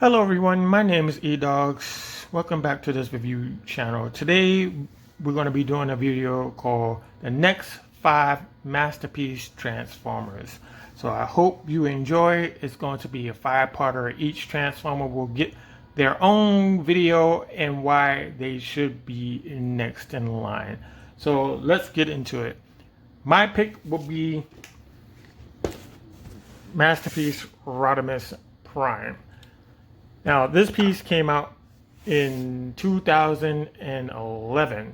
Hello everyone, my name is eDogs. Welcome back to this review channel. Today we're going to be doing a video called the next 5 masterpiece Transformers. So I hope you enjoy. It's going to be a 5-parter. Each Transformer will get their own video and why they should be next in line. So let's get into it. My pick will be Masterpiece Rodimus Prime. Now, this piece came out in 2011,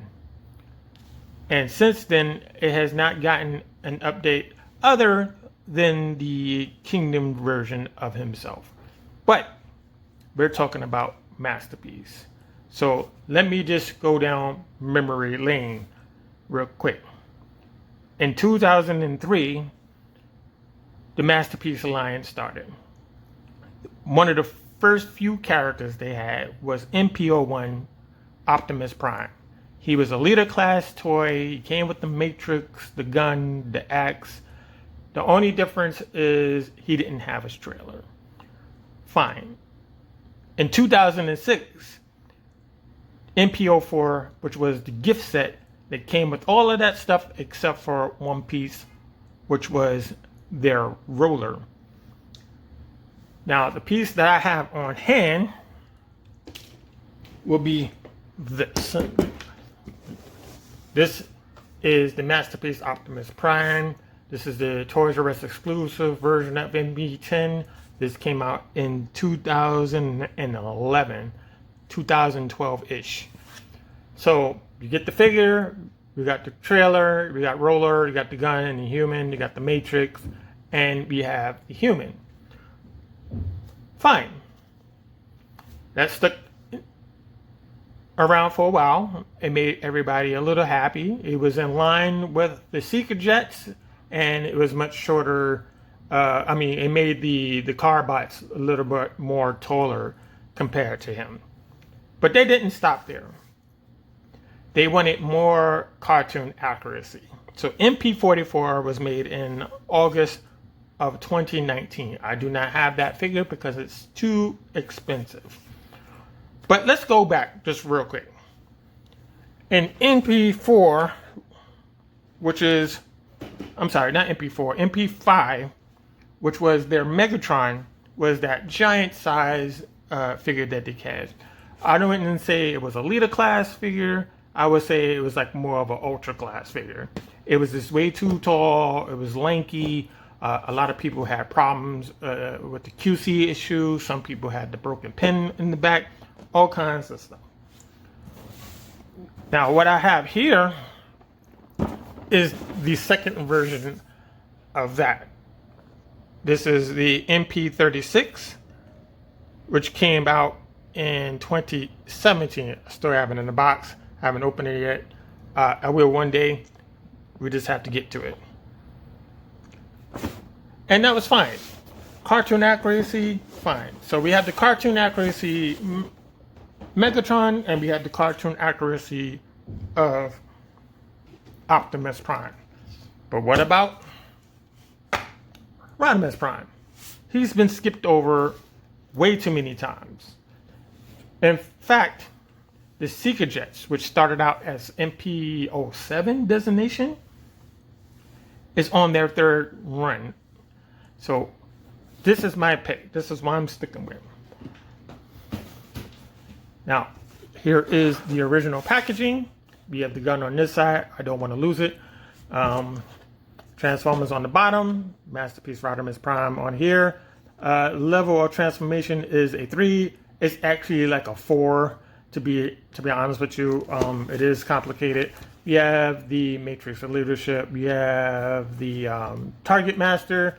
and since then it has not gotten an update other than the Kingdom version of himself. But we're talking about Masterpiece. So let me just go down memory lane real quick. In 2003, the Masterpiece Alliance started. One of the first few characters they had was MP01 Optimus Prime. He was a leader class toy. He came with the Matrix, the gun, the axe. The only difference is he didn't have his trailer. Fine. In 2006, MP04, which was the gift set that came with all of that stuff except for one piece, which was their roller. Now, the piece that I have on hand will be this. This is the Masterpiece Optimus Prime. This is the Toys R Us exclusive version of MB10. This came out in 2011, 2012-ish. So, you get the figure, we got the trailer, we got roller, you got the gun and the human, you got the Matrix, and we have the human. Fine. That stuck around for a while. It made everybody a little happy. It was in line with the Seeker Jets, and it was much shorter. It made the Carbots a little bit more taller compared to him. But they didn't stop there. They wanted more cartoon accuracy. So MP44 was made in August of 2019. I do not have that figure because it's too expensive. But let's go back just real quick. In MP4, which is, I'm sorry, not MP4, MP5, which was their Megatron, was that giant size figure that they had. I don't even say it was a leader class figure. I would say it was like more of an ultra class figure. It was just way too tall. It was lanky. A lot of people had problems with the QC issue. Some people had the broken pin in the back. All kinds of stuff. Now, what I have here is the second version of that. This is the MP36, which came out in 2017. I still have it in the box. I haven't opened it yet. I will one day. We just have to get to it. And that was fine. Cartoon accuracy, fine. So we have the cartoon accuracy Megatron, and we have the cartoon accuracy of Optimus Prime. But what about Rodimus Prime? He's been skipped over way too many times. In fact, the Seeker Jets, which started out as MP07 designation, is on their third run. So this is my pick. This is what I'm sticking with. Now, here is the original packaging. We have the gun on this side. I don't want to lose it. Transformers on the bottom. Masterpiece Rodimus Prime on here. Level of transformation is a 3. It's actually like a 4, to be honest with you. It is complicated. We have the Matrix of Leadership. We have the Target Master.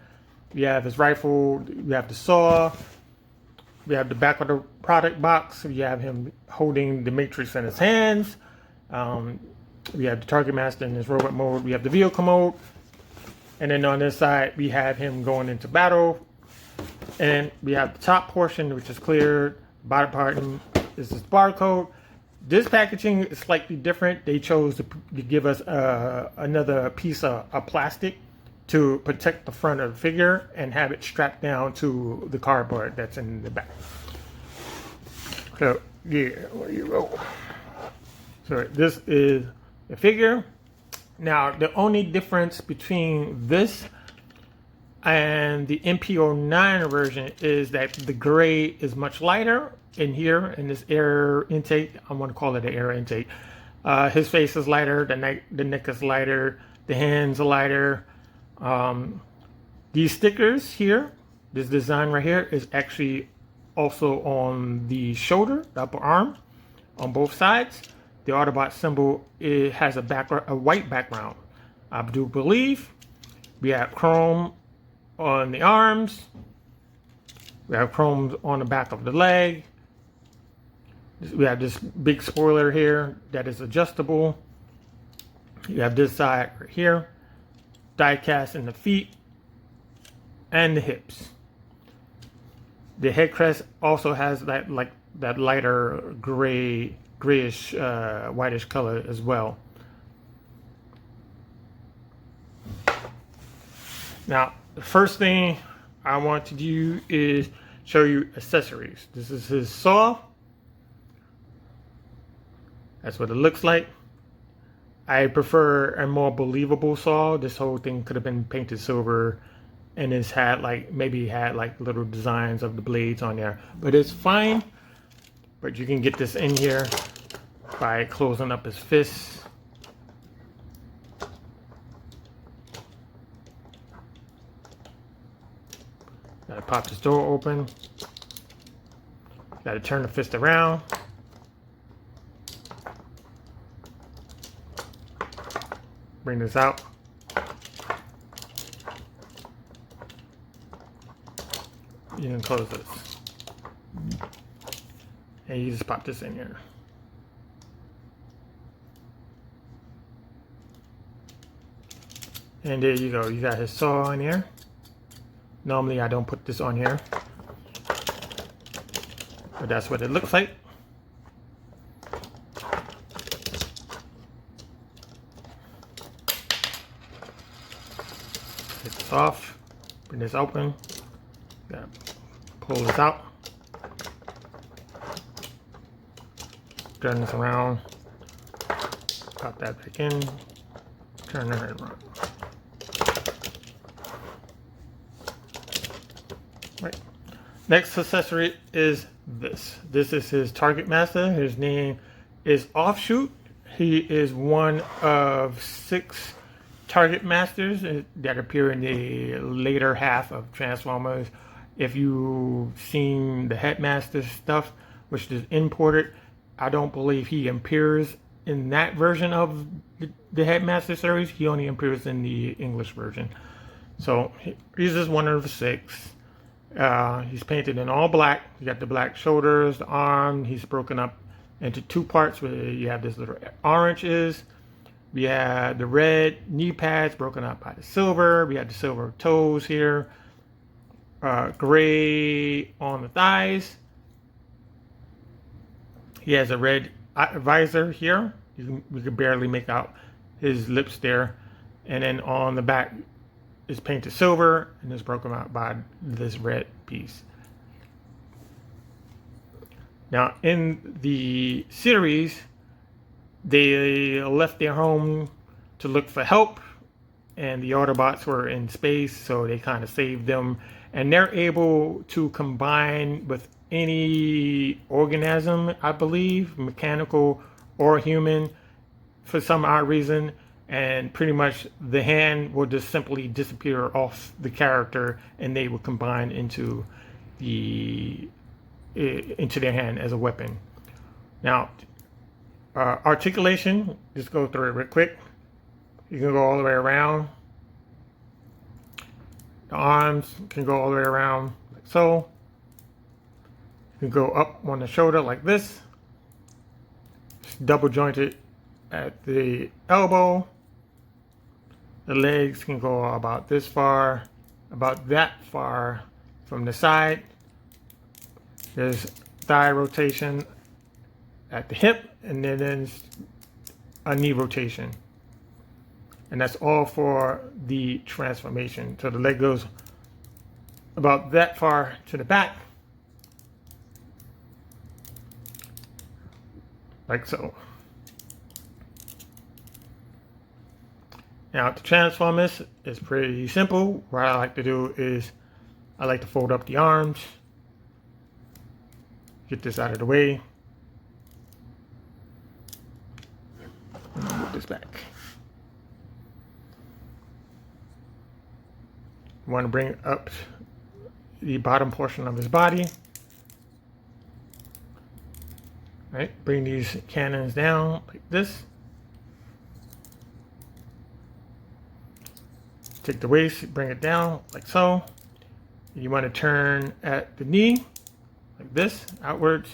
We have his rifle. We have the saw. We have the back of the product box. We have him holding the Matrix in his hands. We have the Target Master in his robot mode. We have the vehicle mode. And then on this side, we have him going into battle. And we have the top portion, which is clear. Bottom part is this barcode. This packaging is slightly different. They chose to give us another piece of plastic to protect the front of the figure and have it strapped down to the cardboard that's in the back. So yeah, there you go. So this is the figure. Now the only difference between this and the MP09 version is that the gray is much lighter in here in this air intake. I want to call it an air intake. His face is lighter, the neck is lighter, the hands are lighter. These stickers here, this design right here is actually also on the shoulder, the upper arm, on both sides. The Autobot symbol, it has a white background. I do believe we have chrome on the arms. We have chrome on the back of the leg. We have this big spoiler here that is adjustable. You have this side right here, die cast in the feet and the hips. The head crest also has that lighter grayish, whitish color as well. Now, the first thing I want to do is show you accessories. This is his saw. That's what it looks like. I prefer a more believable saw. This whole thing could have been painted silver and it's had maybe had little designs of the blades on there, but it's fine. But you can get this in here by closing up his fists. Gotta pop this door open. Gotta turn the fist around. Bring this out. You can close this. And you just pop this in here. And there you go. You got his saw on here. Normally I don't put this on here, but that's what it looks like. Take this off. Bring this open. Gotta pull this out. Turn this around. Pop that back in. Turn it around. Right. Next accessory is this. This is his target master. His name is Offshoot. He is one of 6 target masters that appear in the later half of Transformers. If you've seen the Headmaster stuff, which is imported, I don't believe he appears in that version of the Headmaster series. He only appears in the English version. So he's just one of the 6. He's painted in all black. You got the black shoulders, the arm. He's broken up into 2 parts where you have this little orange is. We have the red knee pads broken up by the silver. We have the silver toes here. Gray on the thighs. He has a red visor here. We can barely make out his lips there. And then on the back is painted silver and is broken out by this red piece. Now in the series, they left their home to look for help, and the Autobots were in space, so they kind of saved them. And they're able to combine with any organism, I believe, mechanical or human, for some odd reason. And pretty much the hand will just simply disappear off the character, and they will combine into their hand as a weapon. Now, articulation, just go through it real quick. You can go all the way around. The arms can go all the way around like so. You can go up on the shoulder like this. It's double jointed at the elbow. The legs can go about this far, about that far from the side. There's thigh rotation at the hip, and then there's a knee rotation. And that's all for the transformation. So the leg goes about that far to the back. like so. Now to transform this is pretty simple. What I like to do is I like to fold up the arms, get this out of the way, move this back. You want to bring up the bottom portion of his body. Right, bring these cannons down like this. Take the waist, bring it down like so. You want to turn at the knee like this, outwards.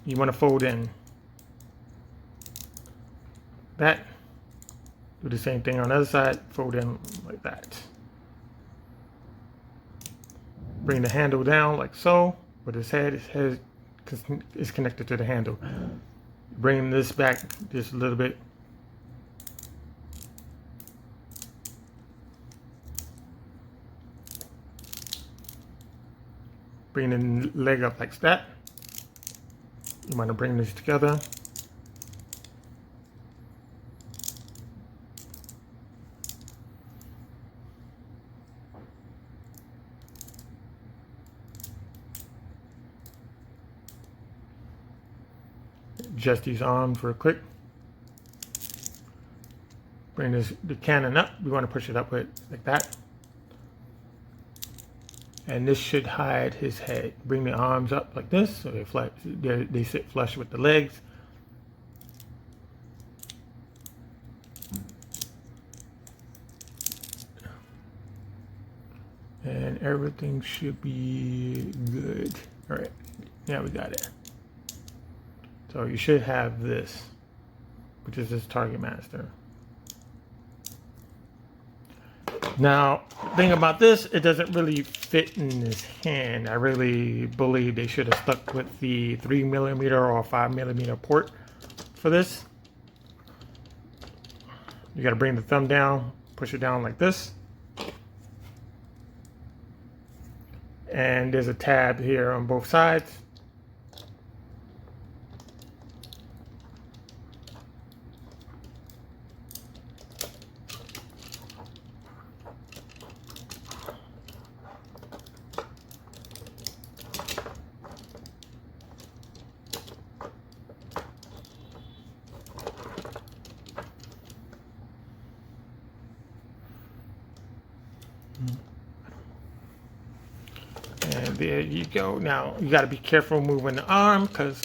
You want to fold in that. Do the same thing on the other side, fold in like that. Bring the handle down like so. With his head is connected to the handle. Bring this back just a little bit. Bring the leg up like that. You want to bring this together. Adjust these arms real quick. Bring the cannon up. We want to push it upward like that. And this should hide his head. Bring the arms up like this so they sit flush with the legs. And everything should be good. All right, now we got it. So you should have this, which is this Target Master. Now, the thing about this, it doesn't really fit in his hand. I really believe they should have stuck with the 3mm or 5mm port for this. You got to bring the thumb down, push it down like this. And there's a tab here on both sides. And there you go. Now you got to be careful moving the arm because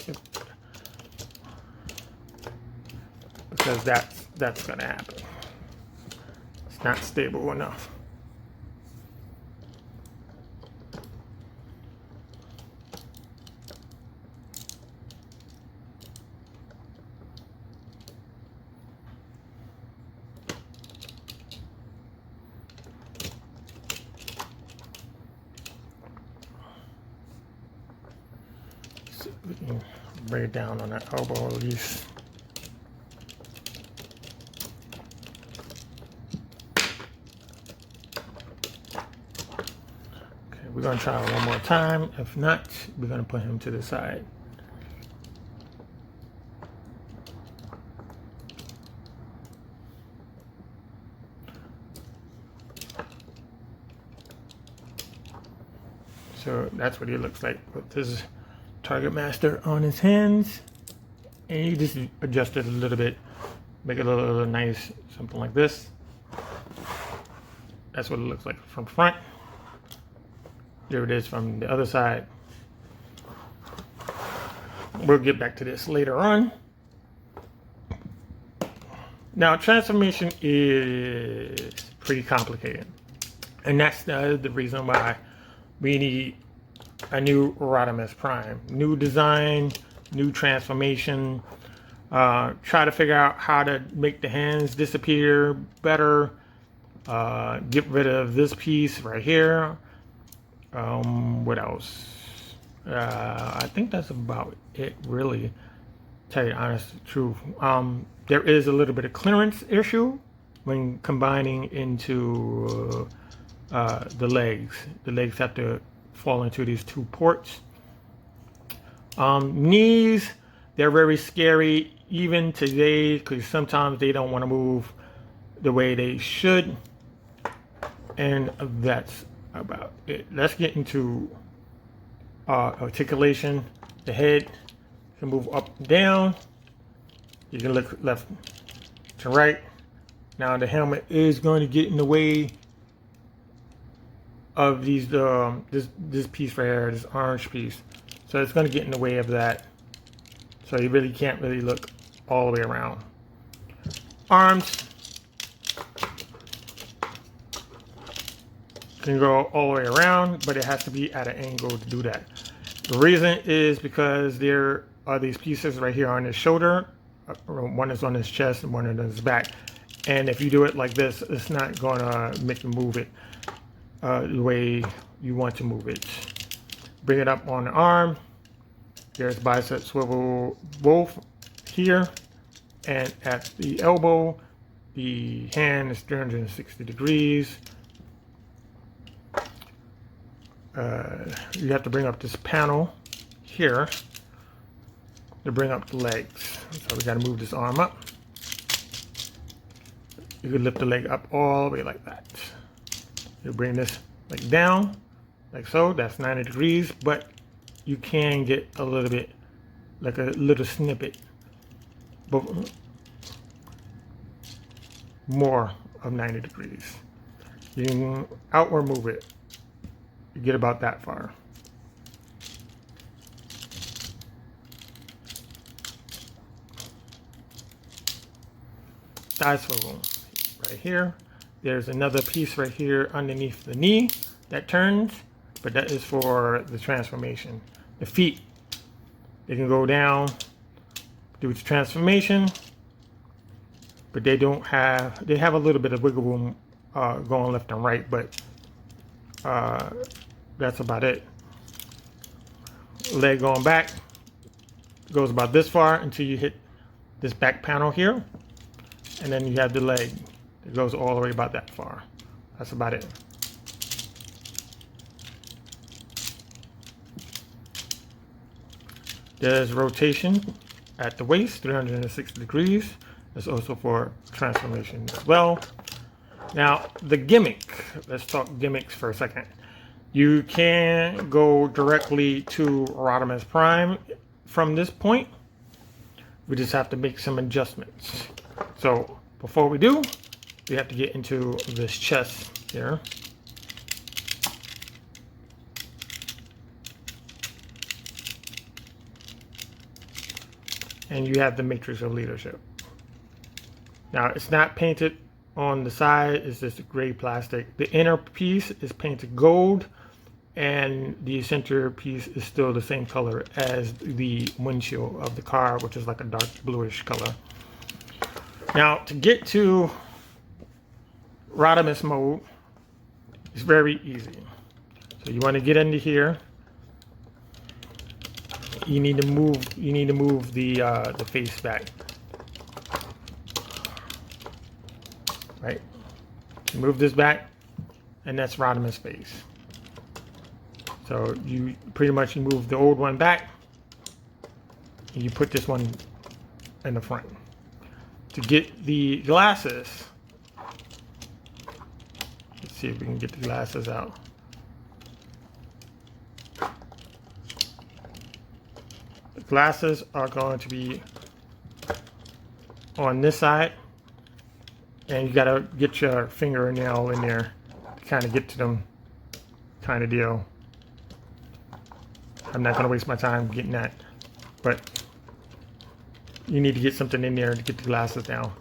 that's going to happen. It's not stable enough. We can bring it down on that elbow at least. Okay, we're going to try it one more time. If not, we're going to put him to the side. So that's what he looks like with his Target Master on his hands, and you just adjust it a little bit, make it a little nice, something like this. That's what it looks like from front. There it is from the other side. We'll get back to this later on. Now, transformation is pretty complicated, and that's the reason why we need a new Rodimus Prime. New design, new transformation. Try to figure out how to make the hands disappear better. Get rid of this piece right here. What else? I think that's about it, really. Tell you the honest truth. There is a little bit of clearance issue when combining into the legs. The legs have to fall into these two ports. Knees, They're very scary even today because sometimes they don't want to move the way they should. And that's about it. Let's get into articulation. The head can move up and down. You can look left to right. Now the helmet is going to get in the way of these this piece right here, this orange piece. So it's going to get in the way of that. So you really can't really look all the way around. Arms can go all the way around, but it has to be at an angle to do that. The reason is because there are these pieces right here on his shoulder. One is on his chest and one is on his back. And if you do it like this, it's not going to make you move it the way you want to move it. Bring it up on the arm. There's bicep swivel both here, and at the elbow, the hand is 360 degrees. You have to bring up this panel here to bring up the legs. So we got to move this arm up. You can lift the leg up all the way like that. You bring this like down, like so. That's 90 degrees, but you can get a little bit, like a little snippet, but more of 90 degrees. You can outward move it. You get about that far. Side swivel right here. There's another piece right here underneath the knee that turns, but that is for the transformation. The feet, they can go down, do the transformation, but they don't have, they have a little bit of wiggle room going left and right, but that's about it. Leg going back goes about this far until you hit this back panel here, and then you have the leg that goes all the way about that far. That's about it. There's rotation at the waist, 360 degrees. That's also for transformation as well. Now, the gimmick. Let's talk gimmicks for a second. You can go directly to Rodimus Prime from this point. We just have to make some adjustments. So, before we do, we have to get into this chest here. And you have the matrix of leadership. Now, it's not painted on the side, it's just gray plastic. The inner piece is painted gold, and the center piece is still the same color as the windshield of the car, which is like a dark bluish color. Now, to get to Rodimus Mode, it's very easy. So you want to get into here. You need to move the face back. Right? Move this back, and that's Rodimus' face. So you pretty much move the old one back, and you put this one in the front. To get the glasses, let's see if we can get the glasses out. The glasses are going to be on this side, and you gotta get your fingernail in there to kind of get to them, kind of deal. I'm not gonna waste my time getting that, but you need to get something in there to get the glasses down.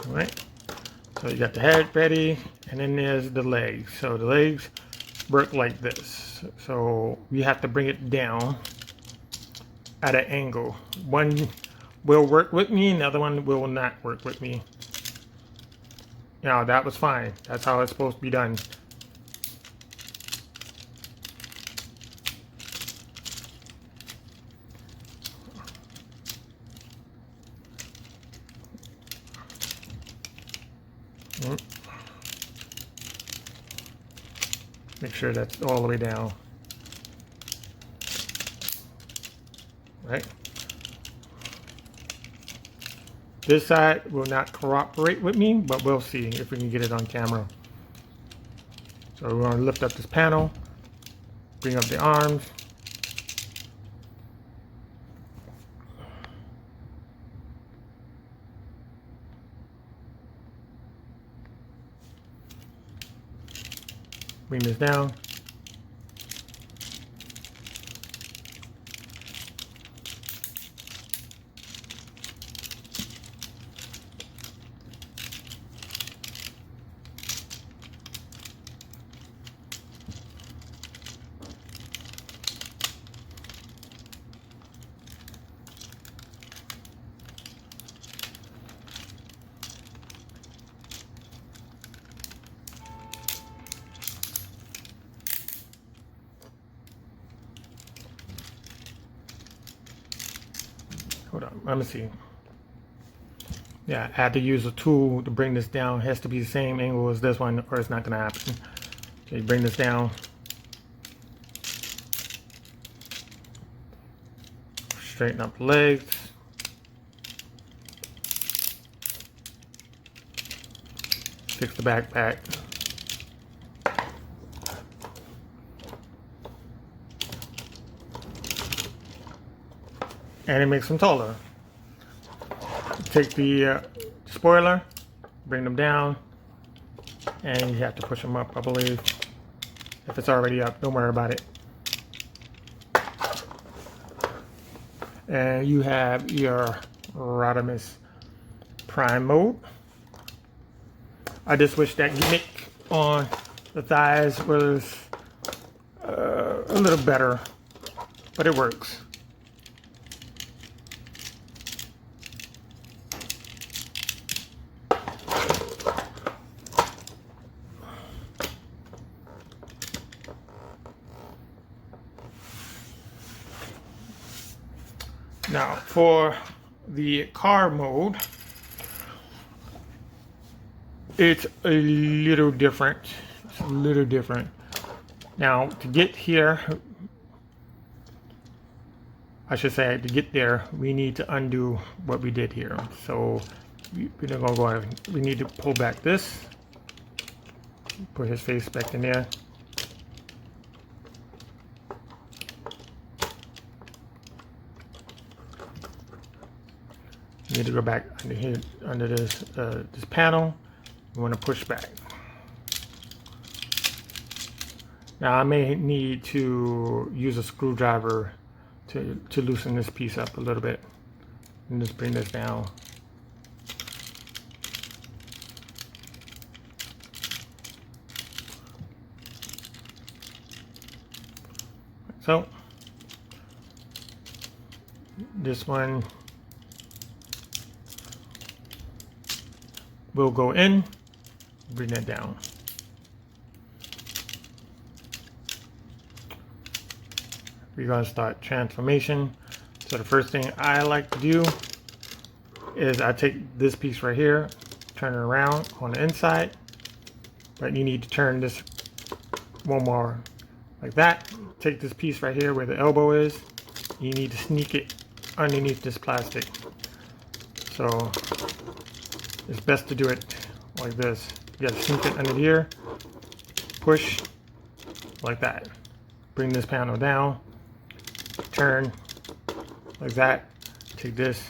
All right, so you got the head ready, and then there's the legs. So the legs work like this. So we have to bring it down at an angle. One will work with me, and the other one will not work with me. Now that was fine. That's how it's supposed to be done. Make sure that's all the way down. Right. This side will not cooperate with me, but we'll see if we can get it on camera. So we're going to lift up this panel, bring up the arms. Bring this down. Hold on, let me see. Yeah, I had to use a tool to bring this down. It has to be the same angle as this one or it's not gonna happen. Okay, bring this down. Straighten up the legs. Fix the backpack. And it makes them taller. Take the spoiler, bring them down, and you have to push them up, I believe. If it's already up, don't worry about it. And you have your Rodimus Prime mode. I just wish that gimmick on the thighs was a little better, but it works. Now for the car mode, it's a little different. It's a little different. Now to get here, I should say to get there, we need to undo what we did here. So we're gonna go ahead. We need to pull back this, put his face back in there. You need to go back under here, under this this panel. You want to push back. Now I may need to use a screwdriver to loosen this piece up a little bit, and just bring this down. So this one will go in, bring that down. We're going to start transformation. So the first thing I like to do is I take this piece right here, turn it around on the inside, but you need to turn this one more like that. Take this piece right here where the elbow is, you need to sneak it underneath this plastic. So it's best to do it like this. You gotta sneak it under here, push like that. Bring this panel down, turn like that, take this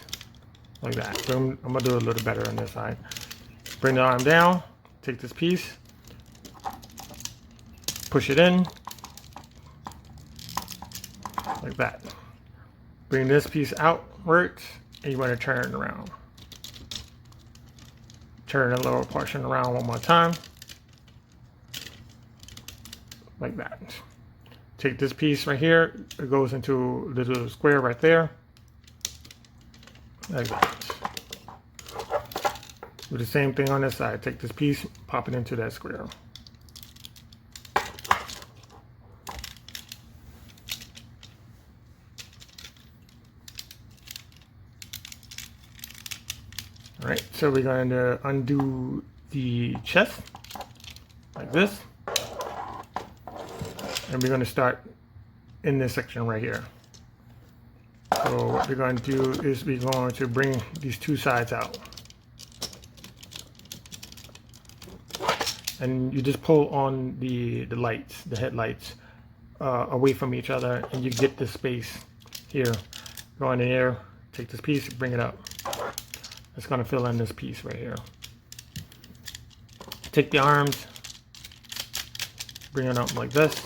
like that. So I'm gonna do it a little better on this side. Bring the arm down, take this piece, push it in like that. Bring this piece outwards, and you want to turn it around. Turn the lower portion around one more time, like that. Take this piece right here, it goes into the little square right there, like that. Do the same thing on this side. Take this piece, pop it into that square. Alright, so we're going to undo the chest like this, and we're going to start in this section right here. So what we're going to do is we're going to bring these two sides out, and you just pull on the lights, the headlights, away from each other, and you get this space here. Go in the air, take this piece, bring it up. It's going to fill in this piece right here. Take the arms, bring it up like this,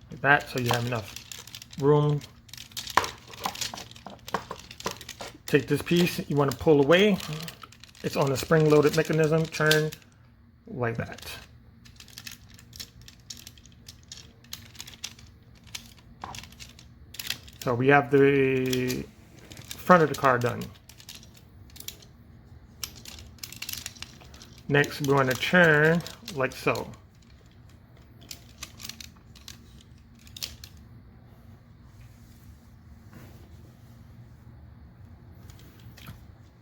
like that, so you have enough room. Take this piece, you want to pull away. It's on a spring-loaded mechanism. Turn like that. So we have the front of the car done. Next, we want to turn like so.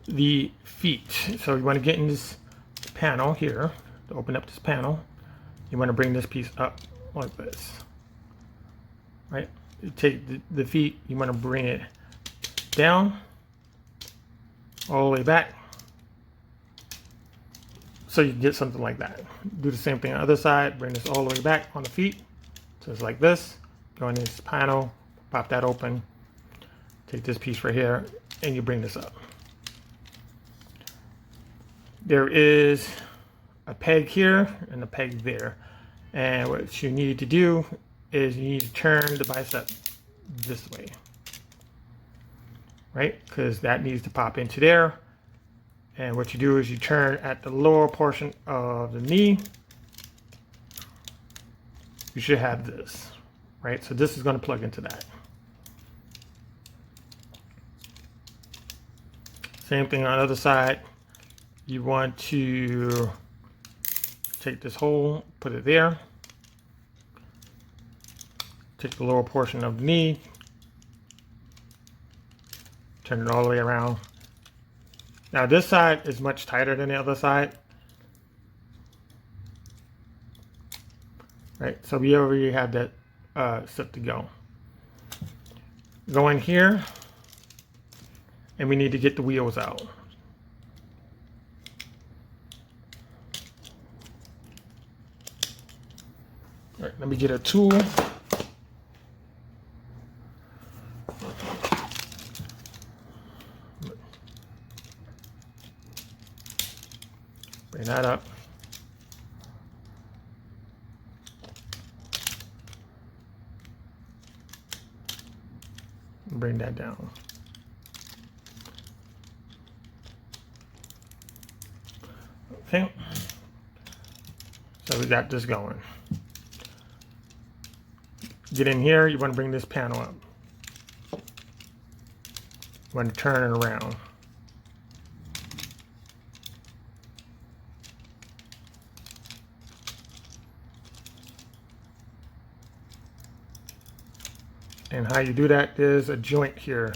The feet. So you want to get in this panel here, to open up this panel. You want to bring this piece up like this, right? You take the feet, you want to bring it down, all the way back, so you can get something like that. Do the same thing on the other side, bring this all the way back on the feet, so it's like this. Go in this panel, pop that open, take this piece right here, and you bring this up. There is a peg here and a peg there, and what you need to do is you need to turn the bicep this way, right? Because that needs to pop into there. And what you do is you turn at the lower portion of the knee. You should have this, right? So this is going to plug into that. Same thing on the other side. You want to take this hole, put it there. Take the lower portion of the knee, turn it all the way around. Now this side is much tighter than the other side, right? So we already have that set to go. Go in here, and we need to get the wheels out. All right, let me get a tool. Bring that up. Bring that down. Okay. So we got this going. Get in here, you want to bring this panel up. You want to turn it around. And how you do that, there's a joint here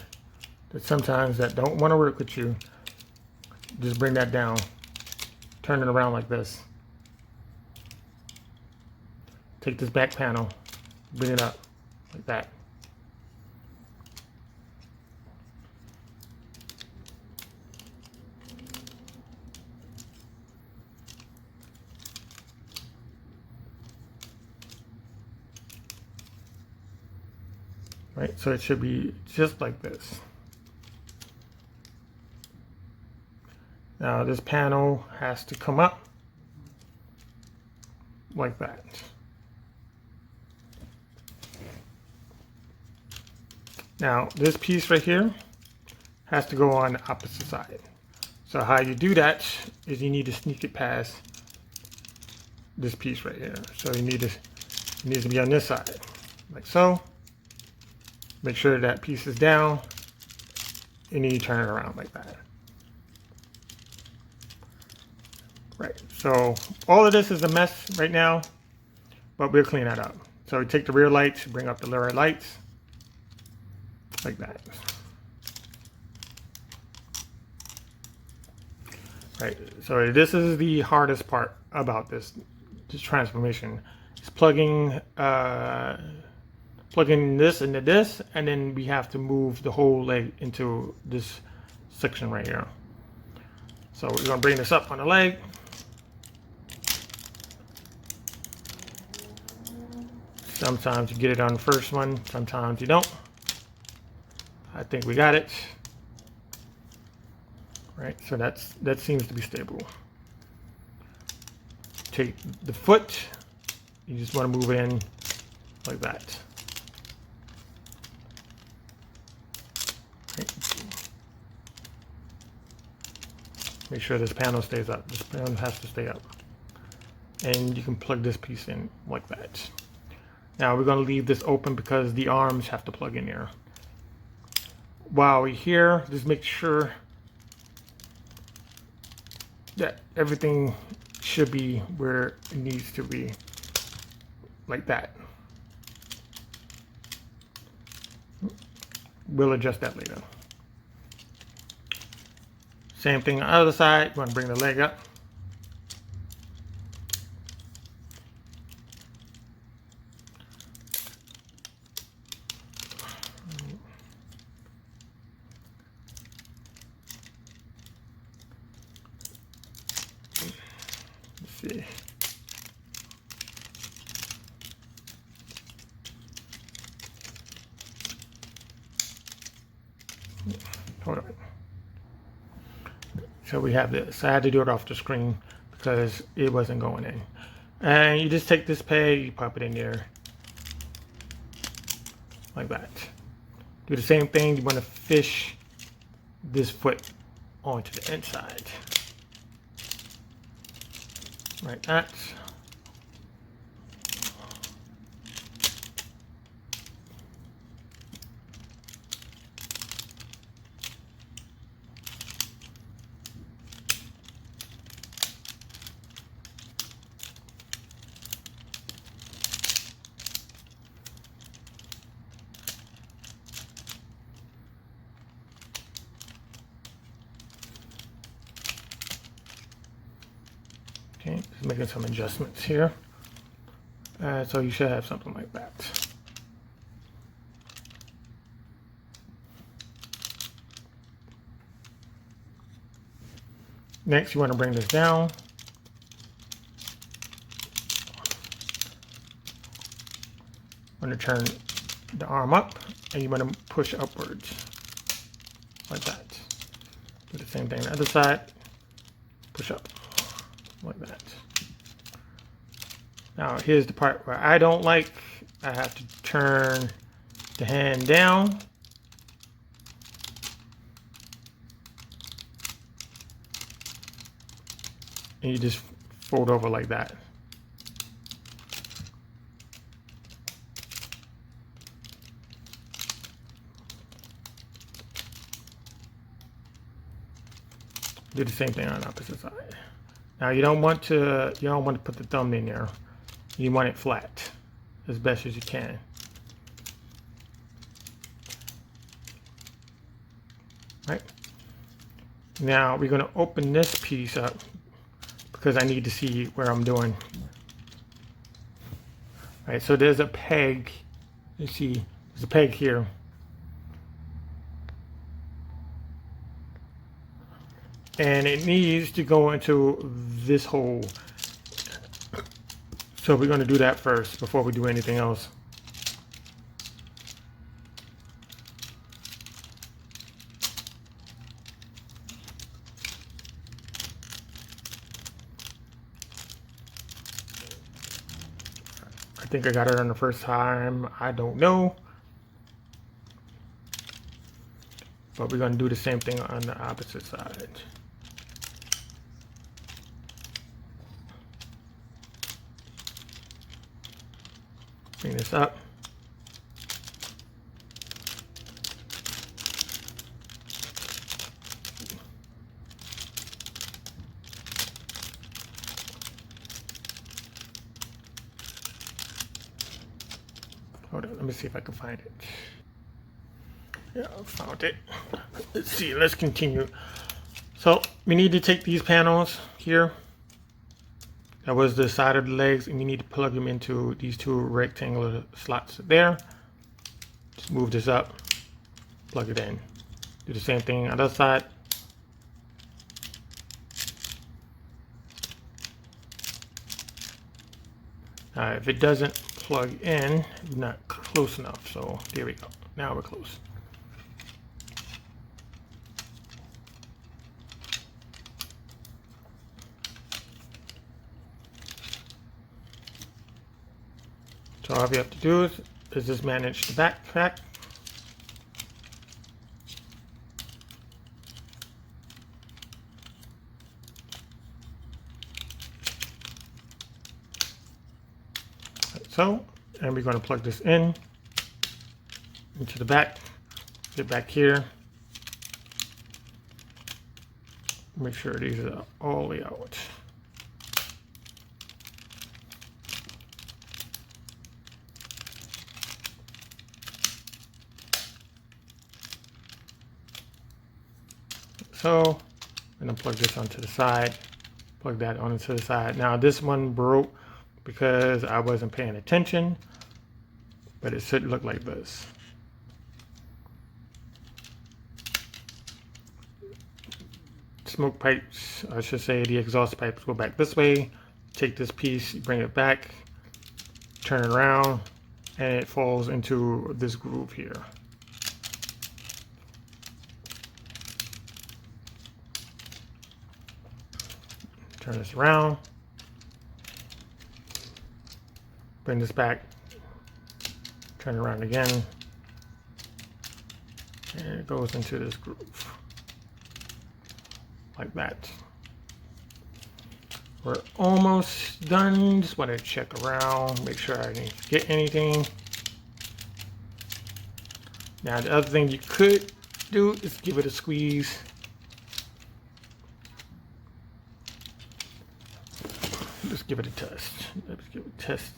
that sometimes that don't want to work with you. Just bring that down. Turn it around like this. Take this back panel, bring it up like that. Right, so it should be just like this. Now this panel has to come up like that. Now this piece right here has to go on the opposite side. So how you do that is you need to sneak it past this piece right here. So it needs to be on this side, like so. Make sure that piece is down, and then you turn it around like that. Right, so all of this is a mess right now, but we'll clean that up. So we take the rear lights, bring up the rear lights, like that. Right, so this is the hardest part about this transformation. It's plugging this into this, and then we have to move the whole leg into this section right here. So we're gonna bring this up on the leg. Sometimes you get it on the first one, sometimes you don't. I think we got it. Right, so that seems to be stable. Take the foot, you just want to move it in like that. Okay. Make sure this panel stays up. This panel has to stay up. And you can plug this piece in like that. Now we're going to leave this open because the arms have to plug in here. While we're here, just make sure that everything should be where it needs to be, like that. We'll adjust that later. Same thing on the other side. You want to bring the leg up. See. Hold on. So we have this. I had to do it off the screen because it wasn't going in. And you just take this peg, you pop it in there like that. Do the same thing. You want to fish this foot onto the inside. Like that. Okay, just making some adjustments here. So you should have something like that. Next, you want to bring this down. You want to turn the arm up, and you want to push upwards, like that. Do the same thing on the other side. Push up, like that. Now here's the part where I don't like. I have to turn the hand down. And you just fold over like that. Do the same thing on the opposite side. Now you don't want to put the thumb in there. You want it flat as best as you can. Right? Now we're going to open this piece up because I need to see where I'm doing. All right, so there's a peg. You see, there's a peg here. And it needs to go into this hole. So we're going to do that first before we do anything else. I think I got it on the first time. I don't know. But we're going to do the same thing on the opposite side. Bring this up. Hold on, let me see if I can find it. Yeah, I found it. Let's see, let's continue. So we need to take these panels here. That was the side of the legs, and you need to plug them into these two rectangular slots there. Just move this up, plug it in. Do the same thing on the other side. If it doesn't plug in, you're not close enough. So there we go. Now we're close. So all you have to do is just manage the backpack. So, and we're going to plug this in into the back. Get back here. Make sure these are all the way out. So, I'm going to plug this onto the side. Plug that onto the side. Now this one broke because I wasn't paying attention, but it should look like this. Smoke pipes, I should say the exhaust pipes go back this way. Take this piece, bring it back, turn it around, and it falls into this groove here. Turn this around. Bring this back, turn it around again, and it goes into this groove, like that. We're almost done. Just want to check around, make sure I didn't get anything. Now the other thing you could do is give it a squeeze. Just give it a test. Let's give it a test.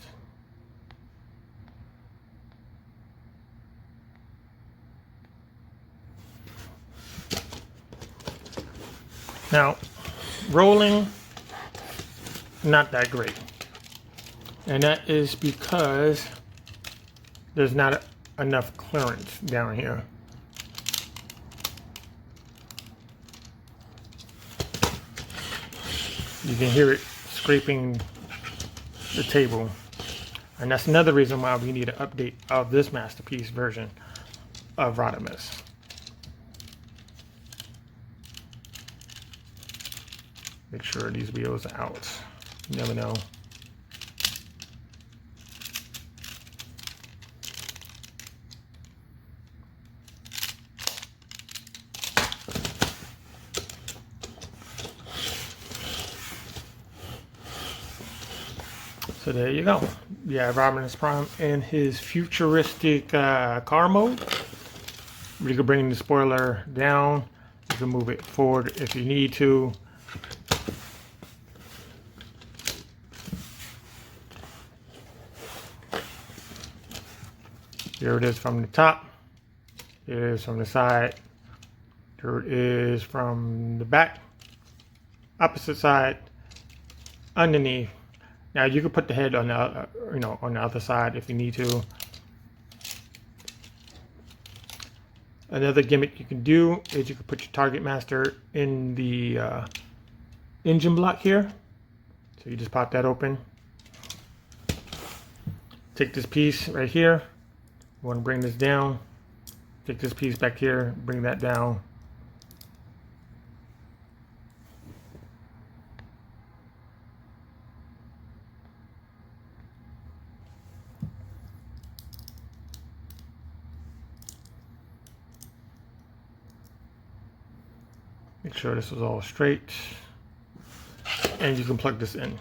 Now, rolling, not that great. And that is because there's not enough clearance down here. You can hear it scraping the table. And that's another reason why we need an update of this masterpiece version of Rodimus. Make sure these wheels are out. You never know. So there you go. Yeah, Rodimus Prime in his futuristic car mode. You can bring the spoiler down. You can move it forward if you need to. Here it is from the top. Here it is from the side. Here it is from the back. Opposite side. Underneath. Now you can put the head on the on the other side if you need to. Another gimmick you can do is you can put your target master in the engine block here. So you just pop that open. Take this piece right here. You want to bring this down. Take this piece back here, bring that down. Make sure this is all straight. And you can plug this in.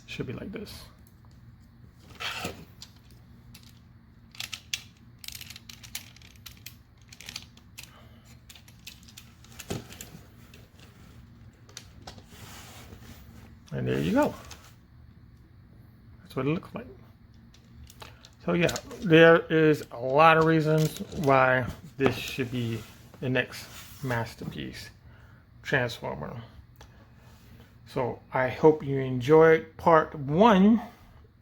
Should be like this. And there you go. That's what it looks like. So yeah, there is a lot of reasons why this should be the next masterpiece Transformer. So I hope you enjoyed part 1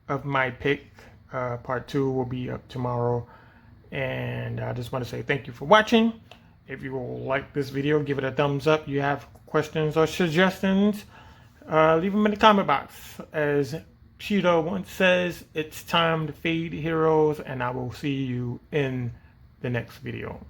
of my pick. Part 2 will be up tomorrow. And I just want to say thank you for watching. If you like this video, give it a thumbs up. You have questions or suggestions, leave them in the comment box. As Cheetah once says, it's time to fade heroes, and I will see you in the next video.